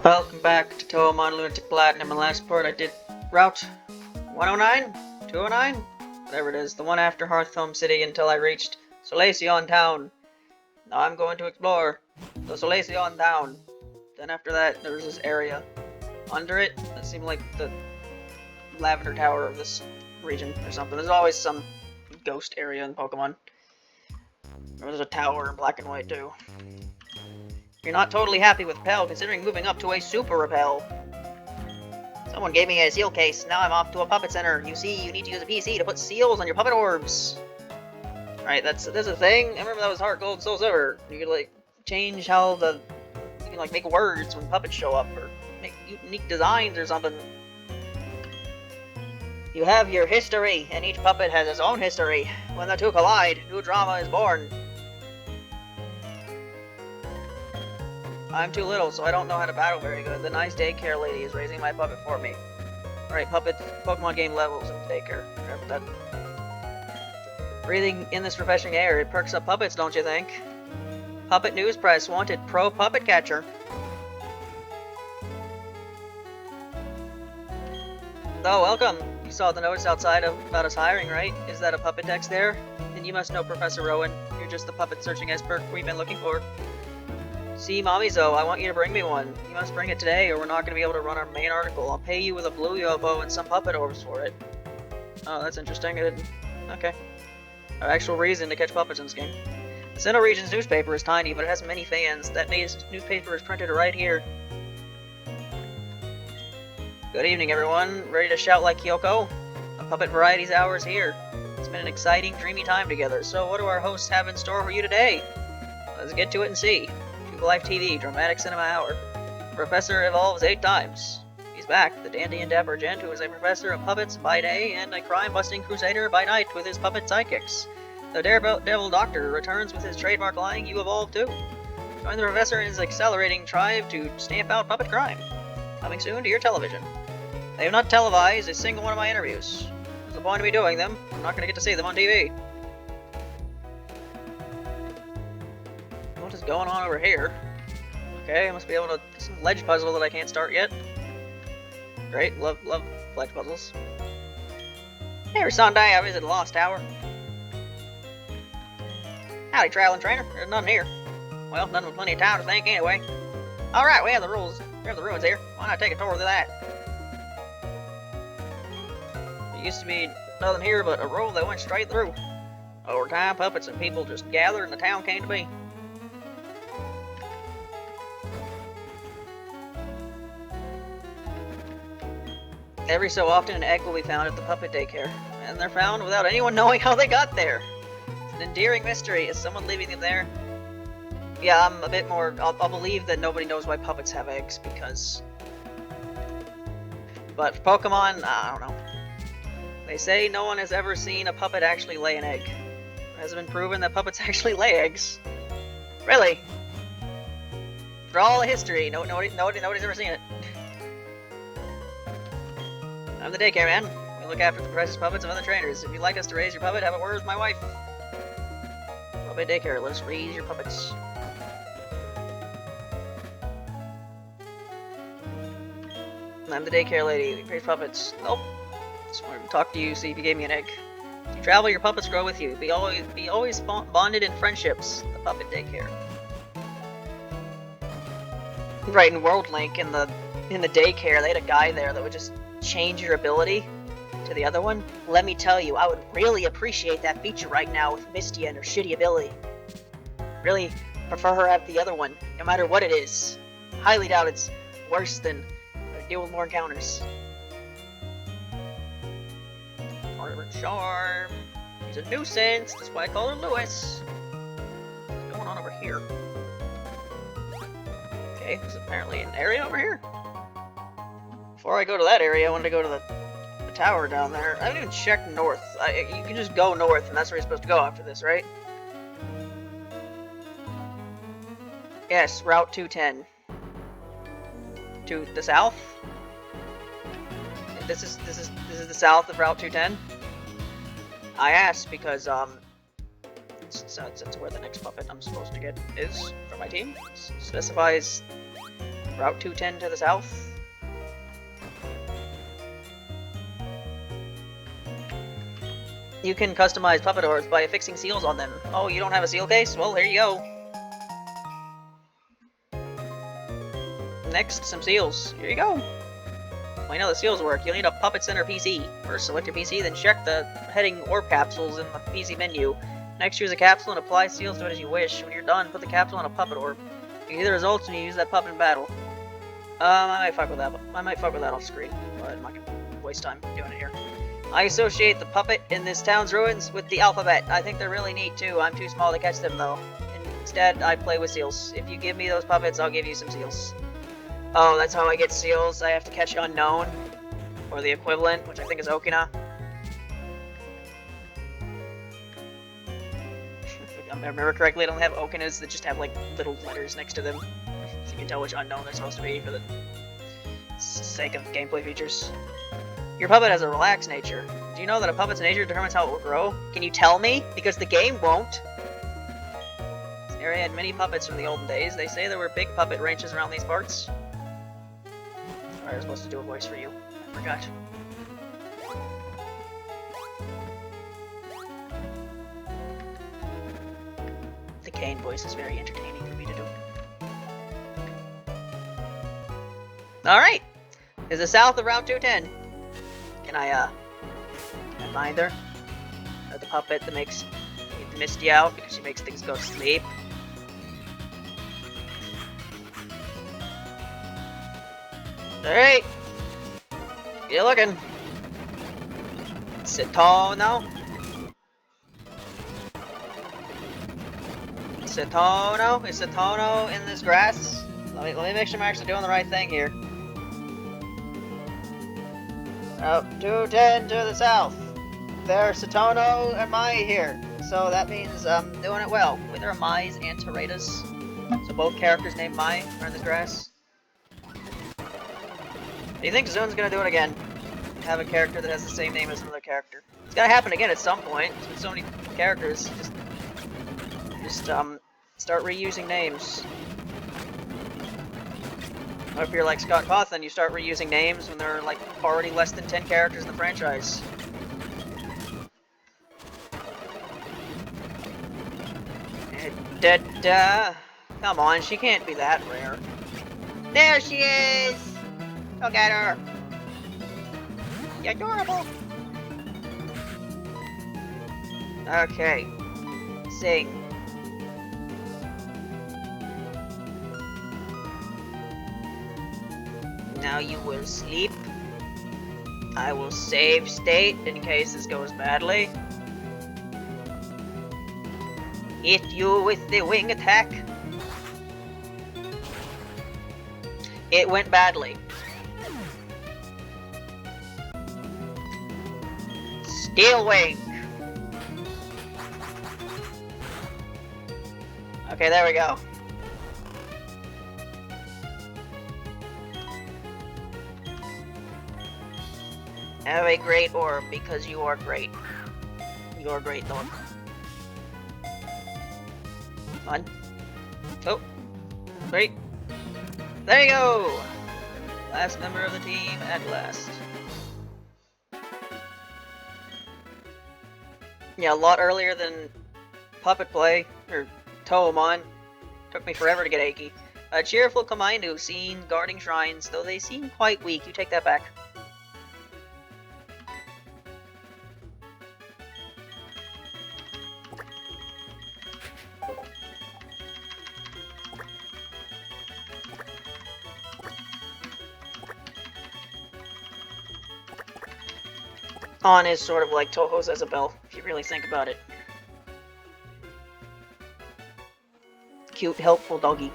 Welcome back to Touhoumon Lunatic Platinum. In the last part I did Route 109? 209? Whatever it is, the one after Hearthome City until I reached Solaceon Town. Now I'm going to explore the Solaceon Town. Then after that, there's this area under it that seemed like the Lavender Tower of this region or something. There's always some ghost area in Pokemon. There's a tower in black and white too. You're not totally happy with Repel, considering moving up to a Super Repel. Someone gave me a seal case, now I'm off to a puppet center. You see, you need to use a PC to put seals on your puppet orbs. Right, that's a thing. I remember that was Heart Gold, Soul Silver. You could, like, change how you can, like, make words when puppets show up, or make unique designs or something. You have your history, and each puppet has its own history. When the two collide, new drama is born. I'm too little, so I don't know how to battle very good. The nice daycare lady is raising my puppet for me. Alright, Pokemon game levels in daycare. Remember that. Breathing in this refreshing air, it perks up puppets, don't you think? Puppet News Press wanted pro puppet catcher. Oh, welcome. You saw the notice outside about us hiring, right? Is that a puppet desk there? Then you must know Professor Rowan. You're just the puppet searching expert we've been looking for. See, Mamizo, I want you to bring me one. You must bring it today, or we're not going to be able to run our main article. I'll pay you with a blue Yobo and some puppet orbs for it. Oh, that's interesting. Okay. Our actual reason to catch puppets in this game. The Sinnoh region's newspaper is tiny, but it has many fans. That newspaper is printed right here. Good evening, everyone. Ready to shout like Kyoko? A Puppet Varieties Hour is here. It's been an exciting, dreamy time together. So what do our hosts have in store for you today? Let's get to it and see. Life TV, Dramatic Cinema Hour. The professor evolves 8 times. He's back, the dandy and dapper gent who is a professor of puppets by day and a crime-busting crusader by night with his puppet sidekicks. The Daredevil Doctor returns with his trademark line, "You evolve too." Join the professor in his accelerating drive to stamp out puppet crime. Coming soon to your television. They have not televised a single one of my interviews. What's the point of me doing them? I'm not going to get to see them on TV. What is going on over here? Okay, I must be able to... some ledge puzzle that I can't start yet. Great, love ledge puzzles. Every Sunday I visit the Lost Tower. Howdy, traveling trainer. There's none here. Well, none with plenty of time to think anyway. Alright, we have the ruins here. Why not take a tour of that? There used to be nothing here but a road that went straight through. Over time, puppets and people just gathered and the town came to be. Every so often, an egg will be found at the puppet daycare, and they're found without anyone knowing how they got there. It's an endearing mystery. Is someone leaving them there? Yeah, I'm a bit more... I'll believe that nobody knows why puppets have eggs, because... But for Pokemon, I don't know. They say no one has ever seen a puppet actually lay an egg. Has it been proven that puppets actually lay eggs? Really? For all the history, nobody's ever seen it. I'm the daycare man. We look after the precious puppets of other trainers. If you'd like us to raise your puppet, have a word with my wife. Puppet daycare, let us raise your puppets. I'm the daycare lady. We raise puppets. Nope. Just wanted to talk to you, see if you gave me an egg. You travel, your puppets grow with you. Be always bonded in friendships. The puppet daycare. Right, in World Link, in the daycare, they had a guy there that would just change your ability to the other one. Let me tell you, I would really appreciate that feature right now with Misty and her shitty ability. Really prefer her at the other one, no matter what it is. Highly doubt it's worse than deal with more encounters. Forever Charm. She's a nuisance, that's why I call her Lewis. What's going on over here? Okay, there's apparently an area over here. Before I go to that area, I wanted to go to the tower down there. I haven't even checked north. You can just go north, and that's where you're supposed to go after this, right? Yes, Route 210. To the south? This is the south of Route 210? I asked because, that's where the next puppet I'm supposed to get is for my team. Specifies Route 210 to the south. You can customize puppetors by affixing seals on them. Oh, you don't have a seal case? Well, here you go. Next, some seals. Here you go. Well, you know the seals work. You'll need a Puppet Center PC. First, select your PC, then check the heading orb capsules in the PC menu. Next, choose a capsule and apply seals to it as you wish. When you're done, put the capsule on a puppet orb. You see the results when you use that puppet in battle. I might fuck with that. I might fuck with that off screen, but I'm not gonna waste time doing it here. I associate the puppet in this town's ruins with the alphabet. I think they're really neat too. I'm too small to catch them though. Instead, I play with seals. If you give me those puppets, I'll give you some seals. Oh, that's how I get seals. I have to catch Unknown, or the equivalent, which I think is Okina. If I remember correctly, I don't have Okinas that just have like little letters next to them. So you can tell which Unknown they're supposed to be for the sake of gameplay features. Your puppet has a relaxed nature. Do you know that a puppet's nature determines how it will grow? Can you tell me? Because the game won't. This area had many puppets from the olden days. They say there were big puppet ranches around these parts. I was supposed to do a voice for you. I forgot. The Kane voice is very entertaining for me to do. Alright! This is south of Route 210. Can I find her? Or the puppet that makes Misty out because she makes things go to sleep. Alright! Get looking. Sit tall now. Setono? Is Setono in this grass? Let me make sure I'm actually doing the right thing here. Route 210 to the south. There's Setono and Mai here. So that means I'm doing it well. Wait, there are Mai's and Teretas. So both characters named Mai are in this grass. Do you think Zun's gonna do it again? Have a character that has the same name as another character. It's gotta happen again at some point. With so many characters, just start reusing names. Or if you're like Scott Cawthon, you start reusing names when there are like already less than 10 characters in the franchise. Come on, she can't be that rare. There she is! Look at her! You're adorable! Okay. Sing. Now you will sleep. I will save state in case this goes badly. Hit you with the wing attack. It went badly. Steel wing. Okay, there we go. Have a great orb because you are great. You are great, dog. Come on. Oh. Great. There you go! Last member of the team at last. Yeah, a lot earlier than Puppet Play, or Touhoumon. Took me forever to get Aki. A cheerful Komainu seen guarding shrines, though they seem quite weak. You take that back. On is sort of like Touhou's Isabelle, if you really think about it. Cute, helpful doggy.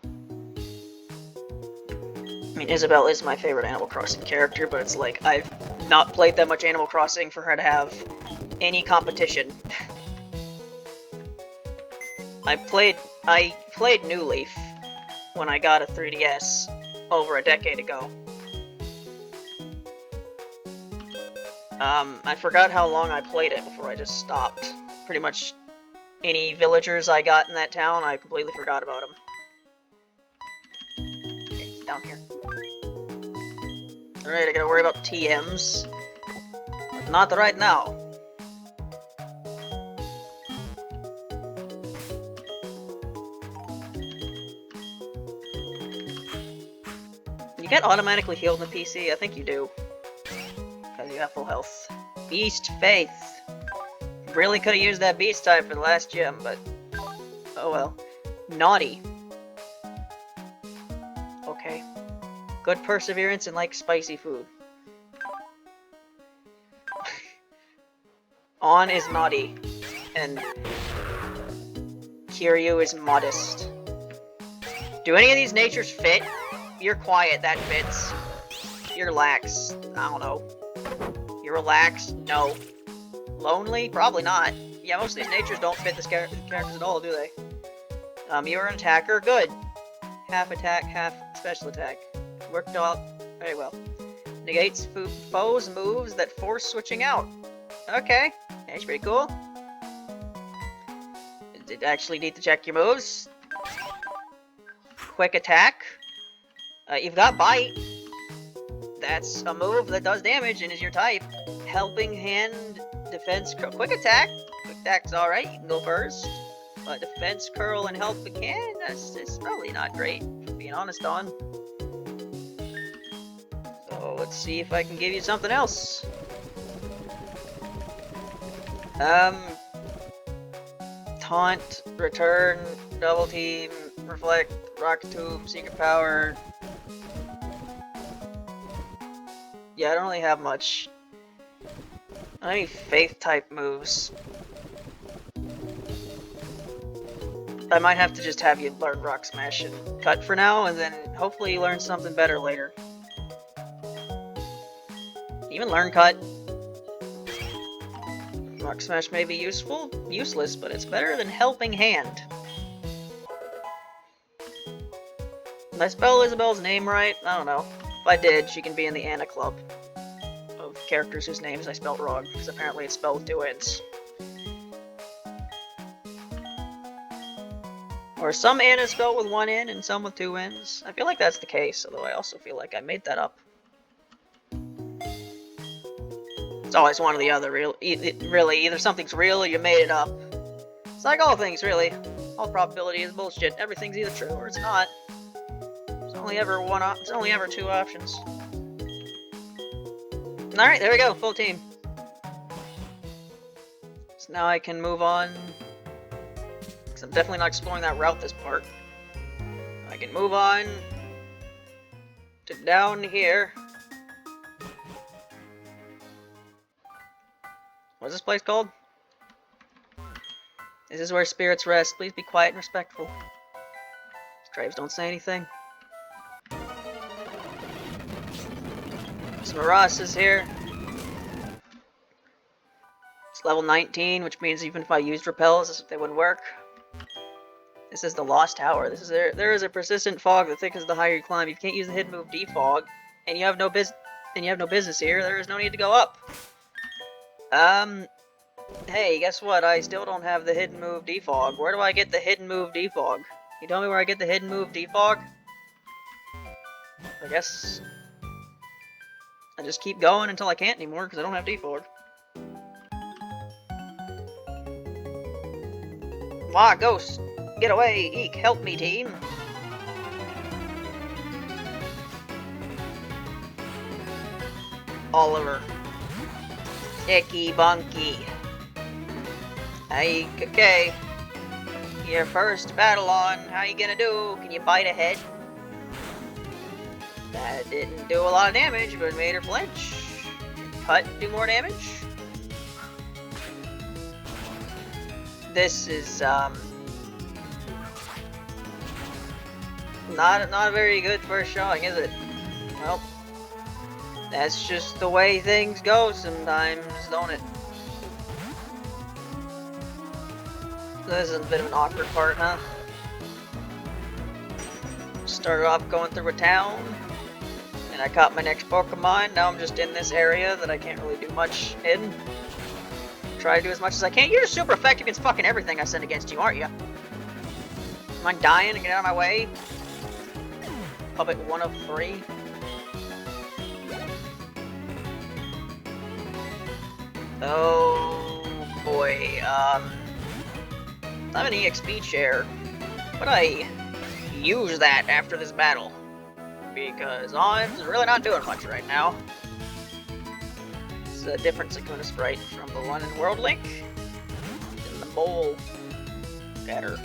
I mean, Isabelle is my favorite Animal Crossing character, but it's like, I've not played that much Animal Crossing for her to have any competition. I played New Leaf when I got a 3DS over a decade ago. I forgot how long I played it before I just stopped. Pretty much any villagers I got in that town, I completely forgot about them. Okay, down here. Alright, I gotta worry about TMs. But not right now. You get automatically healed in the PC? I think you do. Because you have full health. Beast Faith. Really could have used that beast type for the last gym, but oh well. Naughty. Okay. Good perseverance and like spicy food. On is naughty, and Kiryu is modest. Do any of these natures fit? You're quiet, that fits. You're lax. I don't know. You're relaxed? No. Lonely? Probably not. Yeah, most of these natures don't fit this characters at all, do they? You're an attacker? Good. Half attack, half special attack. Worked out very well. Negates foes' moves that force switching out. Okay. That's pretty cool. Did actually need to check your moves. Quick attack. You've got bite. That's a move that does damage and is your type. Helping hand, defense, quick attack. Quick attack's alright, you can go first. But defense, curl, and help again, it's probably not great, being honest on. So let's see if I can give you something else. Taunt, return, double team, reflect, rocket tube, secret power. Yeah, I don't really have much. I don't have any faith type moves. I might have to just have you learn Rock Smash and Cut for now, and then hopefully you learn something better later. Even learn Cut. Rock Smash may be useless, but it's better than Helping Hand. Did I spell Isabel's name right? I don't know. If I did, she can be in the Anna Club of characters whose names I spelled wrong, because apparently it's spelled with 2 N's. Or some N is spelled with 1 N and some with 2 N's. I feel like that's the case, although I also feel like I made that up. It's always one or the other, really. Either something's real or you made it up. It's like all things, really. All probability is bullshit. Everything's either true or it's not. There's only ever there's only ever 2 options. Alright, there we go, full team. So now I can move on. Because I'm definitely not exploring that route this part. I can move on to down here. What's this place called? This is where spirits rest. Please be quiet and respectful. Graves don't say anything. Smaras is here. It's level 19, which means even if I used repels, they wouldn't work. This is the Lost Tower. This is there is a persistent fog that thickens the higher you climb. You can't use the hidden move defog, and you have no business here. There is no need to go up. Hey, guess what? I still don't have the hidden move defog. Where do I get the hidden move defog? You tell me where I get the hidden move defog? I guess I just keep going until I can't anymore because I don't have defog. Ah, ghost! Get away! Eek! Help me, team! Oliver. Icky Bunky. Okay. Your first battle on. How you gonna do? Can you bite a head? That didn't do a lot of damage, but it made her flinch. Cut, do more damage. This is, not a very good first showing, is it? Well, that's just the way things go sometimes, don't it? This is a bit of an awkward part, huh? Started off going through a town, And I caught my next Pokemon. Now I'm just in this area that I can't really do much in. Try to do as much as I can. You're just super effective against fucking everything I send against you, aren't you? Am I dying to get out of my way? Puppet 1 of 3. Oh boy, I have an EXP chair, but I use that after this battle, because I'm really not doing much right now. It's a different Sakuna sprite from the one in World Link, in the bowl better.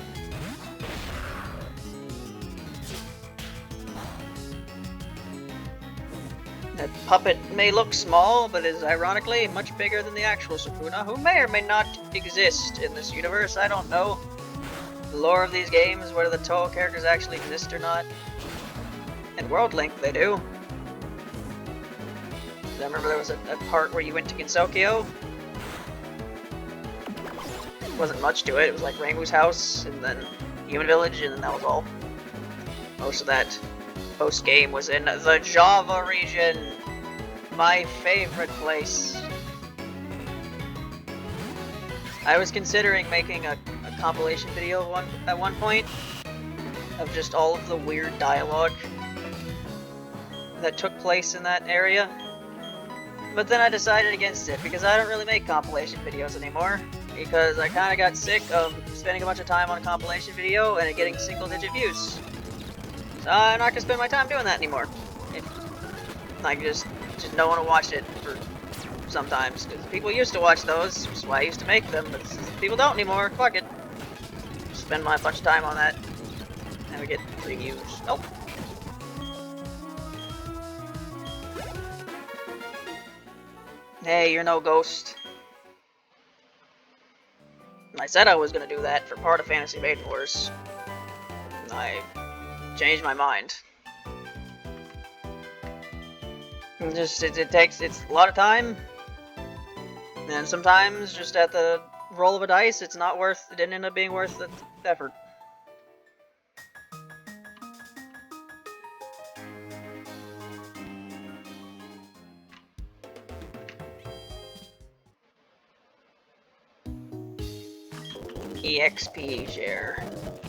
That puppet may look small, but is ironically much bigger than the actual Sukuna, who may or may not exist in this universe. I don't know the lore of these games, whether the Touhoumon characters actually exist or not. In World Link, they do. I remember there was a part where you went to Gensokyo. Wasn't much to it. It was like Reimu's house, and then Human Village, and then that was all. Most of that post-game was in the Java region, my favorite place. I was considering making a compilation video at one point of just all of the weird dialogue that took place in that area, but then I decided against it because I don't really make compilation videos anymore, because I kind of got sick of spending a bunch of time on a compilation video and it getting single-digit views. So I'm not gonna spend my time doing that anymore. I just don't want to watch it for sometimes, because people used to watch those, which is why I used to make them, but people don't anymore. Fuck it. Spend my bunch of time on that, and we get reviews. Nope. Hey, you're no ghost. I said I was gonna do that for part of Fantasy Maiden Wars. I changed my mind. It's a lot of time, and sometimes just at the roll of a dice, it didn't end up being worth the effort. EXP share.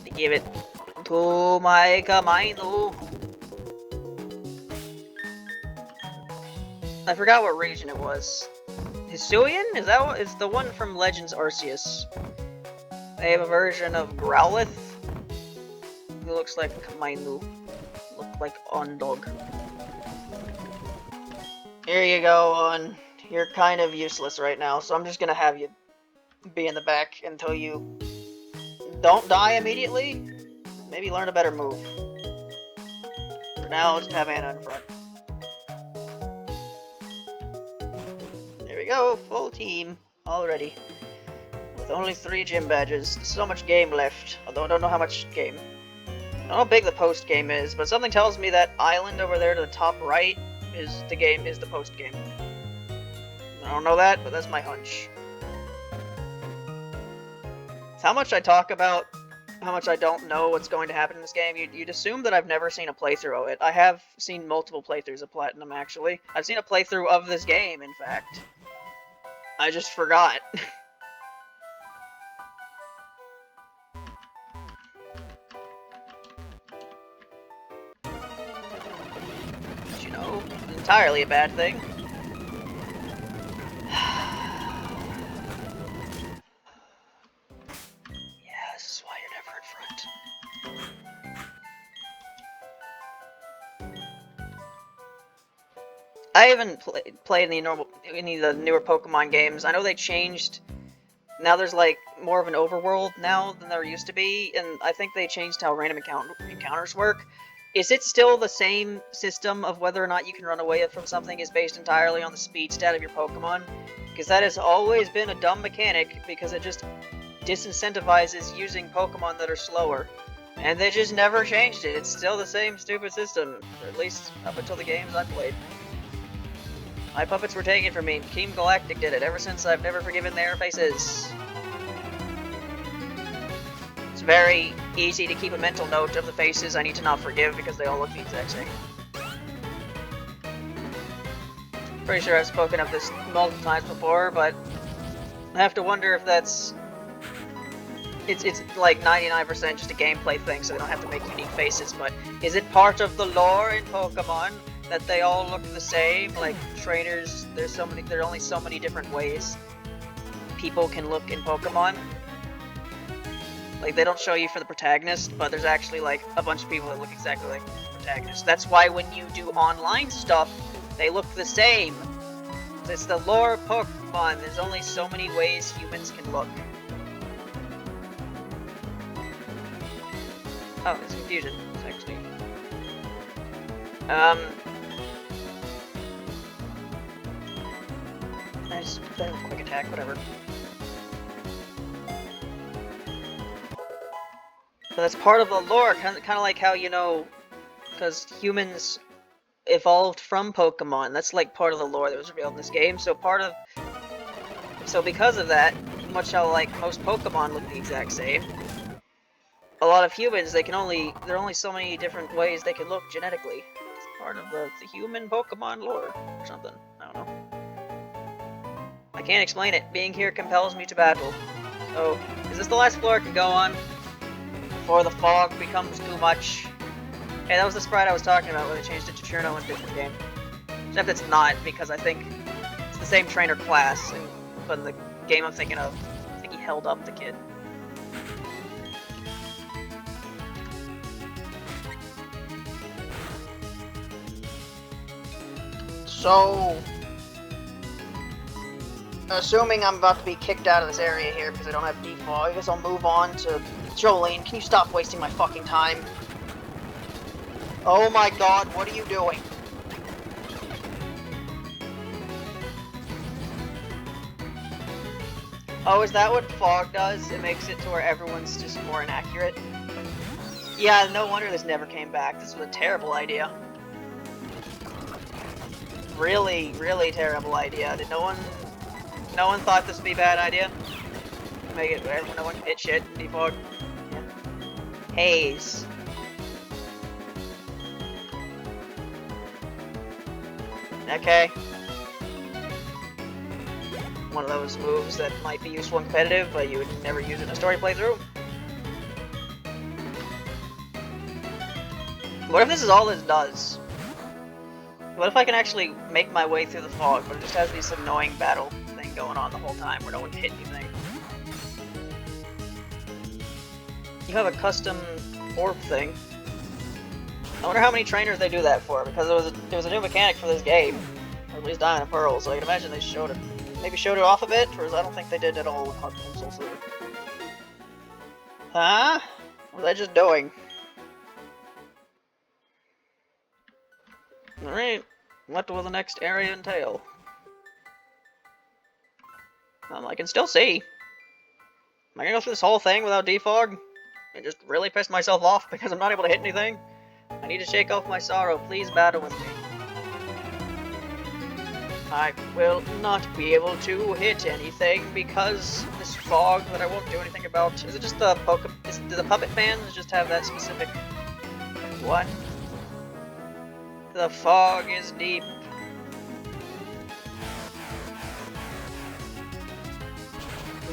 To give it to my Kamino. I forgot what region it was. Hisuian? Is the one from Legends Arceus. They have a version of Growlithe who looks like Kamino. Look like Ondog. Here you go, On. You're kind of useless right now, so I'm just gonna have you be in the back until you don't die immediately. Maybe learn a better move. For now, just have Anna in front. There we go, full team already. With only 3 gym badges. So much game left, although I don't know how much game. I don't know how big the post game is, but something tells me that island over there to the top right is the post game. I don't know that, but that's my hunch. It's how much I talk about how much I don't know what's going to happen in this game. You'd assume that I've never seen a playthrough of it. I have seen multiple playthroughs of Platinum, actually. I've seen a playthrough of this game, in fact. I just forgot. Which, you know, is entirely a bad thing. I haven't played any of the newer Pokemon games. I know they changed. Now there's like more of an overworld now than there used to be, and I think they changed how random encounters work. Is it still the same system of whether or not you can run away from something is based entirely on the speed stat of your Pokemon? Because that has always been a dumb mechanic, because it just disincentivizes using Pokemon that are slower. And they just never changed it. It's still the same stupid system, or at least up until the games I played. My puppets were taken from me. Team Galactic did it. Ever since, I've never forgiven their faces. It's very easy to keep a mental note of the faces I need to not forgive because they all look the exact same. Pretty sure I've spoken of this multiple times before, but I have to wonder if that's... It's like 99% just a gameplay thing, so they don't have to make unique faces, but is it part of the lore in Pokemon that they all look the same? Like, trainers, there are only so many different ways people can look in Pokemon. Like, they don't show you for the protagonist, but there's actually, like, a bunch of people that look exactly like the protagonist. That's why when you do online stuff, they look the same. It's the lore of Pokemon. There's only so many ways humans can look. Oh, it's confusion. It's actually... I just put a quick attack, whatever. But that's part of the lore, kind of like how, you know, because humans evolved from Pokemon. That's like part of the lore that was revealed in this game. So because of that, much how like most Pokemon look the exact same, a lot of humans, there are only so many different ways they can look genetically. It's part of the human Pokemon lore or something. I don't know. I can't explain it. Being here compels me to battle. So, is this the last floor I can go on? Before the fog becomes too much. Hey, that was the sprite I was talking about where they changed it to Cherno in a different game. Except it's not, because I think it's the same trainer class, but in the game I'm thinking of, I think he held up the kid. So, assuming I'm about to be kicked out of this area here because I don't have default, I guess I'll move on to Jolene. Can you stop wasting my fucking time? Oh my god, what are you doing? Oh, is that what fog does? It makes it to where everyone's just more inaccurate? Yeah, no wonder this never came back. This was a terrible idea. Really, really terrible idea. Did no one thought this would be a bad idea? Make it where no one can hit shit and defog. Yeah. Haze. Okay. One of those moves that might be useful in competitive, but you would never use it in a story playthrough. What if this is all this does? What if I can actually make my way through the fog, but it just has this annoying battle thing going on the whole time where no one can hit anything? You have a custom orb thing. I wonder how many trainers they do that for, because it was a new mechanic for this game. Or at least Diamond and Pearl, so I can imagine they showed it. Maybe showed it off a bit, or I don't think they did at all with Heart and Soul Silver. Huh? What was I just doing? Alright, what will the next area entail? I can still see. Am I gonna go through this whole thing without defog? And just really piss myself off because I'm not able to hit anything? I need to shake off my sorrow. Please battle with me. I will not be able to hit anything because this fog that I won't do anything about. Is it just the do the puppet fans just have that specific one? The fog is deep.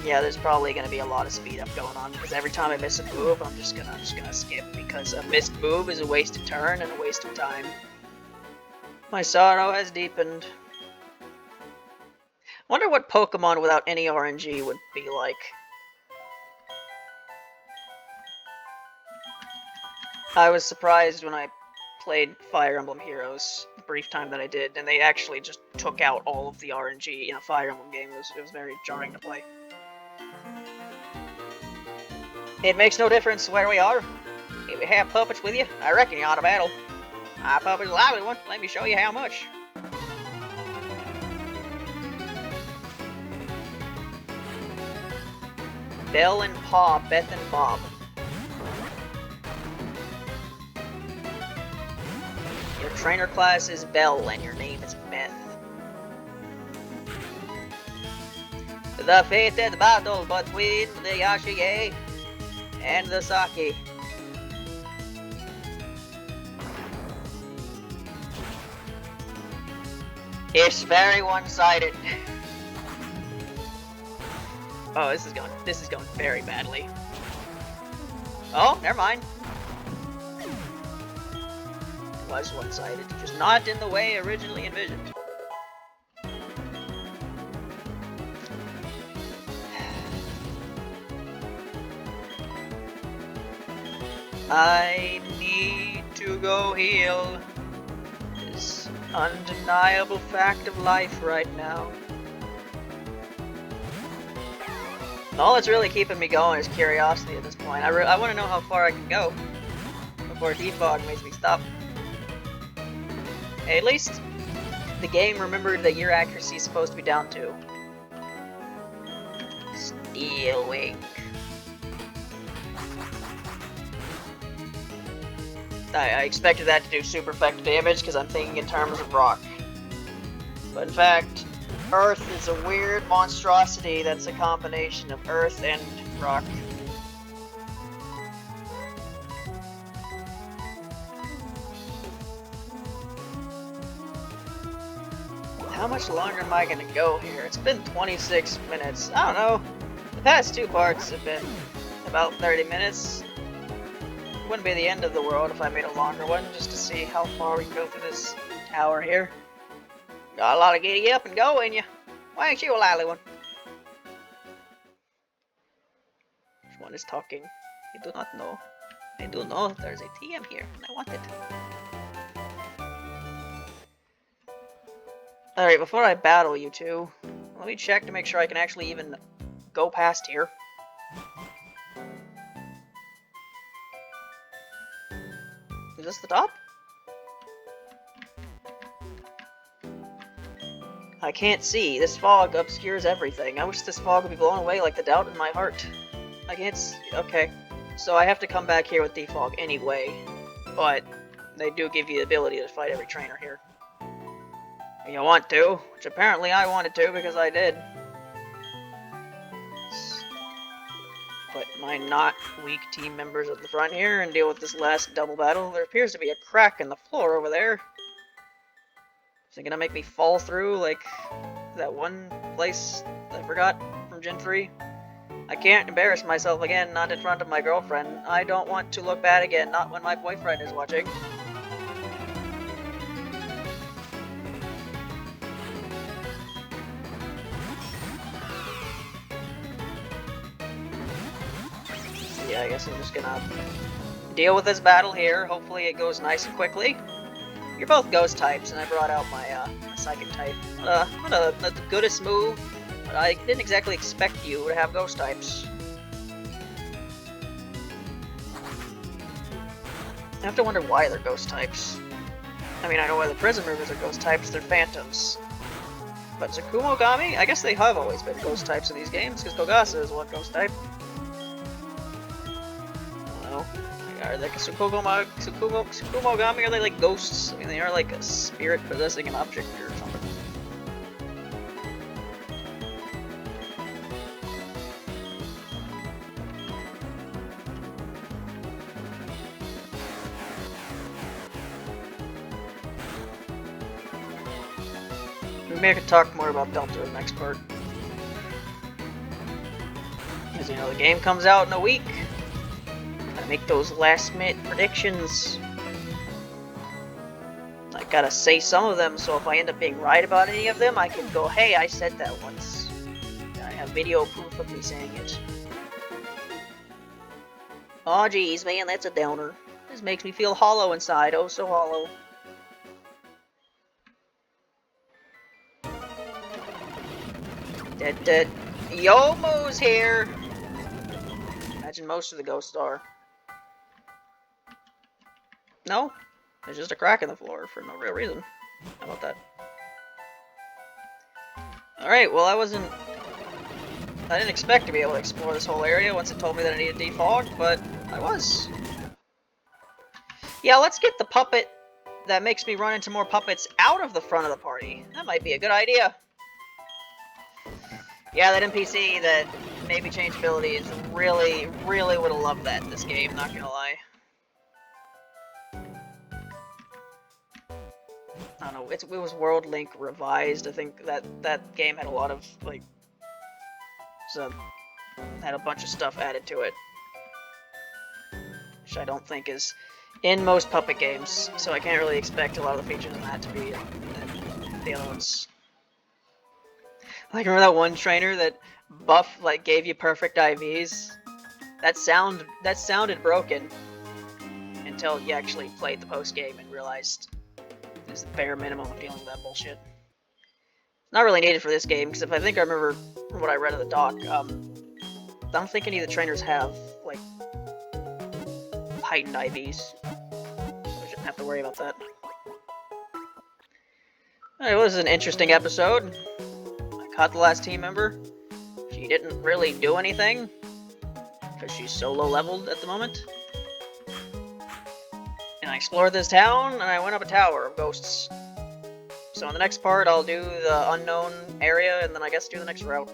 Yeah, there's probably gonna be a lot of speed up going on because every time I miss a move, I'm just gonna skip because a missed move is a wasted turn and a waste of time. My sorrow has deepened. Wonder what Pokemon without any RNG would be like. I was surprised when I played Fire Emblem Heroes the brief time that I did, and they actually just took out all of the RNG in a Fire Emblem game. It was very jarring to play. It makes no difference where we are. If you have puppets with you, I reckon you ought to battle. My puppet's a lively one. Let me show you how much. Belle and Pa, Beth and Bob. Your trainer class is Belle and your name is Beth. The fated battle between the Yashie and the Saki. It's very one-sided. Oh, this is going very badly. Oh, never mind. It was one-sided, just not in the way originally envisioned. I need to go heal. This undeniable fact of life right now. All that's really keeping me going is curiosity at this point. I want to know how far I can go before defog makes me stop. Hey, at least the game remembered that your accuracy is supposed to be down to. Steel Wing. I expected that to do super effective damage because I'm thinking in terms of rock. But in fact, Earth is a weird monstrosity that's a combination of Earth and rock. How much longer am I gonna go here? It's been 26 minutes. I don't know. The past two parts have been about 30 minutes. Wouldn't be the end of the world if I made a longer one, just to see how far we can go through this tower here. Got a lot of getting up and go in you. Why ain't you a lively one? Which one is talking? I do not know. I do know there's a TM here, and I want it. Alright, before I battle you two, let me check to make sure I can actually even go past here. Is this the top? I can't see. This fog obscures everything. I wish this fog would be blown away like the doubt in my heart. I can't see. Okay. So I have to come back here with defog anyway. But they do give you the ability to fight every trainer here. You want to, which apparently I wanted to because I did. Put my not weak team members at the front here and deal with this last double battle. There appears to be a crack in the floor over there. Is it gonna make me fall through like that one place I forgot from Gen 3? I can't embarrass myself again, not in front of my girlfriend. I don't want to look bad again, not when my boyfriend is watching. Yeah, I guess I'm just gonna deal with this battle here. Hopefully it goes nice and quickly. You're both ghost types, and I brought out my psychic type. Not the goodest move, but I didn't exactly expect you to have ghost types. I have to wonder why they're ghost types. I mean, I know why the prison movers are ghost types, they're phantoms. But Touhoumon, I guess they have always been ghost types in these games, because Kogasa is one ghost type. Are they Touhoumon, are they like ghosts? I mean, they are like a spirit possessing an object or something. We may have to talk more about Delta in the next part. As you know, the game comes out in a week. Make those last minute predictions. I gotta say some of them, so if I end up being right about any of them, I can go, hey, I said that once. I have video proof of me saying it. Aw, geez, man, that's a downer. This makes me feel hollow inside, oh so hollow. Yomo's here! Imagine most of the ghosts are. No, there's just a crack in the floor for no real reason. How about that? Alright, well I didn't expect to be able to explore this whole area once it told me that I needed defog, but I was. Yeah, let's get the puppet that makes me run into more puppets out of the front of the party. That might be a good idea. Yeah, that NPC that maybe changeability is really would have loved that in this game, not gonna lie. I don't know, it was World Link Revised. I think that game had a lot of, like, had a bunch of stuff added to it, which I don't think is in most puppet games, so I can't really expect a lot of the features in that to be in the other ones. Like, remember that one trainer that like gave you perfect IVs? That sounded broken until you actually played the post game and realized it's the bare minimum of dealing with that bullshit. Not really needed for this game, because if I think I remember what I read in the doc, I don't think any of the trainers have, like, heightened IVs. So I shouldn't have to worry about that. Alright, well, this is an interesting episode. I caught the last team member. She didn't really do anything, because she's so low-leveled at the moment. And I explored this town, and I went up a tower of ghosts. So in the next part, I'll do the unknown area, and then I guess do the next route.